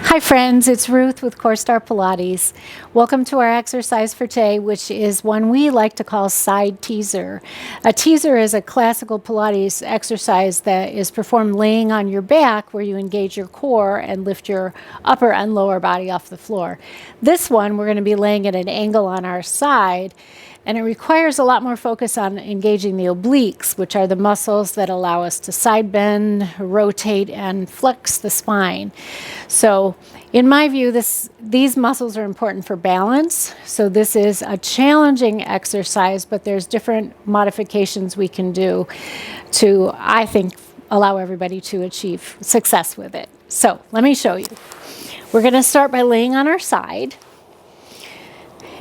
Hi friends, it's Ruth with Core Star Pilates. Welcome to our exercise for today, which is one we like to call side teaser. A teaser is a classical Pilates exercise that is performed laying on your back where you engage your core and lift your upper and lower body off the floor. This one, we're going to be laying at an angle on our side, and it requires a lot more focus on engaging the obliques, which are the muscles that allow us to side bend, rotate, and flex the spine. So in my view, these muscles are important for balance. So this is a challenging exercise, but there's different modifications we can do to, I think, allow everybody to achieve success with it. So let me show you. We're going to start by laying on our side.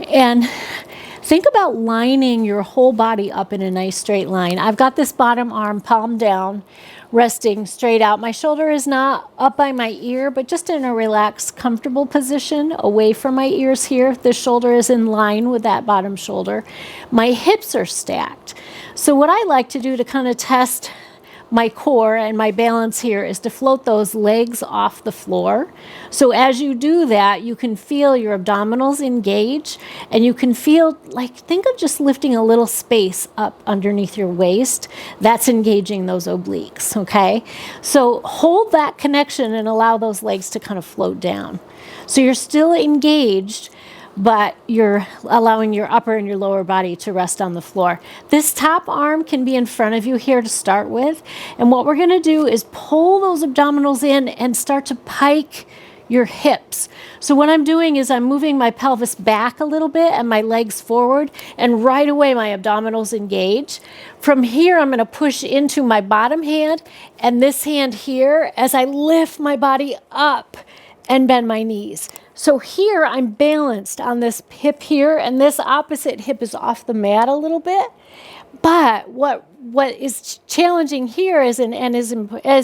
And think about lining your whole body up in a nice straight line. I've got this bottom arm palm down, resting straight out. My shoulder is not up by my ear, but just in a relaxed, comfortable position away from my ears here. The shoulder is in line with that bottom shoulder. My hips are stacked. So what I like to do to kind of test my core and my balance here is to float those legs off the floor. So as you do that, you can feel your abdominals engage, and you can feel think of just lifting a little space up underneath your waist. That's engaging those obliques, okay? So hold that connection and allow those legs to kind of float down. So you're still engaged, but you're allowing your upper and your lower body to rest on the floor. This top arm can be in front of you here to start with. And what we're going to do is pull those abdominals in and start to pike your hips. So what I'm doing is I'm moving my pelvis back a little bit and my legs forward, and right away my abdominals engage. From here, I'm going to push into my bottom hand and this hand here as I lift my body up and bend my knees. So here I'm balanced on this hip here, and this opposite hip is off the mat a little bit. But what is challenging here is, and is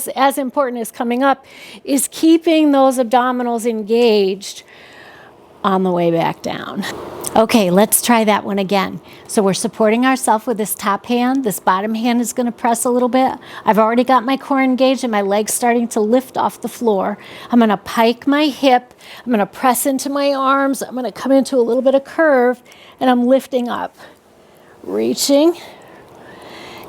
as important as coming up, is keeping those abdominals engaged on the way back down. Okay, let's try that one again. So we're supporting ourselves with this top hand. This bottom hand is going to press a little bit. I've already got my core engaged and my legs starting to lift off the floor. I'm going to pike my hip. I'm going to press into my arms. I'm going to come into a little bit of curve, and I'm lifting up, reaching,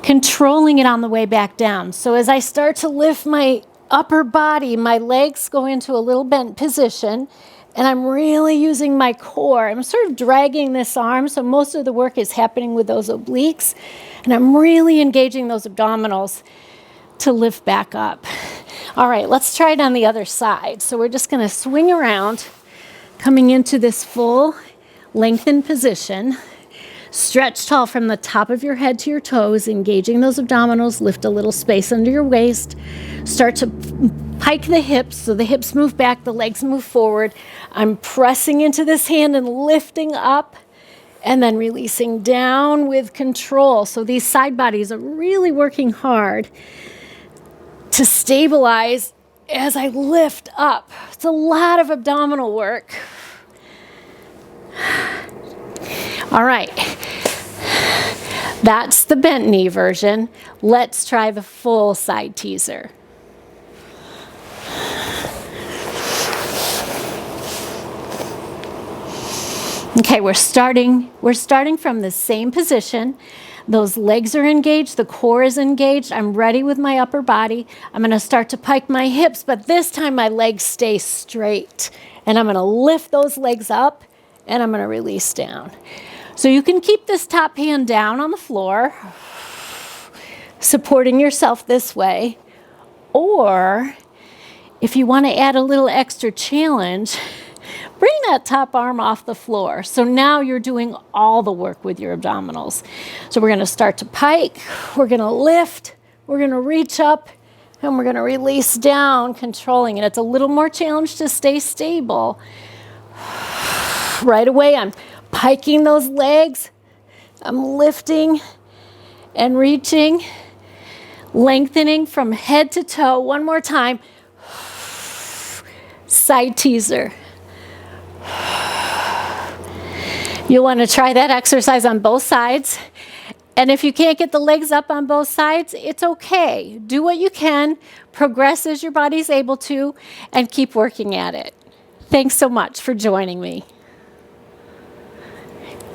controlling it on the way back down. So as I start to lift my upper body, my legs go into a little bent position, and I'm really using my core. I'm sort of dragging this arm, so most of the work is happening with those obliques, and I'm really engaging those abdominals to lift back up. All right, let's try it on the other side. So we're just going to swing around, coming into this full lengthened position. Stretch tall from the top of your head to your toes, engaging those abdominals. Lift a little space under your waist. Start to pike the hips, so the hips move back, the legs move forward. I'm pressing into this hand and lifting up, and then releasing down with control. So these side bodies are really working hard to stabilize as I lift up. It's a lot of abdominal work. All right, that's the bent knee version. Let's try the full side teaser. Okay, we're starting from the same position. Those legs are engaged, the core is engaged. I'm ready with my upper body. I'm going to start to pike my hips, but this time my legs stay straight. And I'm going to lift those legs up, and I'm going to release down. So you can keep this top hand down on the floor, supporting yourself this way. Or if you want to add a little extra challenge, bring that top arm off the floor. So now you're doing all the work with your abdominals. So we're going to start to pike, we're going to lift, we're going to reach up, and we're going to release down, controlling it. It's a little more challenge to stay stable. Right away, I'm piking those legs, I'm lifting and reaching, lengthening from head to toe. One more time. Side teaser. You'll want to try that exercise on both sides. And if you can't get the legs up on both sides, it's okay. Do what you can, progress as your body's able to, and keep working at it. Thanks so much for joining me.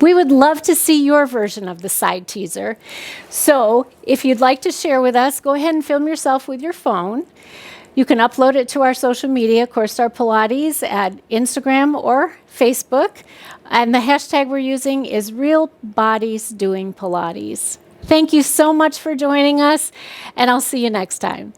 We would love to see your version of the side teaser. So if you'd like to share with us, go ahead and film yourself with your phone. You can upload it to our social media, CoreStar Pilates, at Instagram or Facebook. And the hashtag we're using is Real Bodies Doing Pilates. Thank you so much for joining us, and I'll see you next time.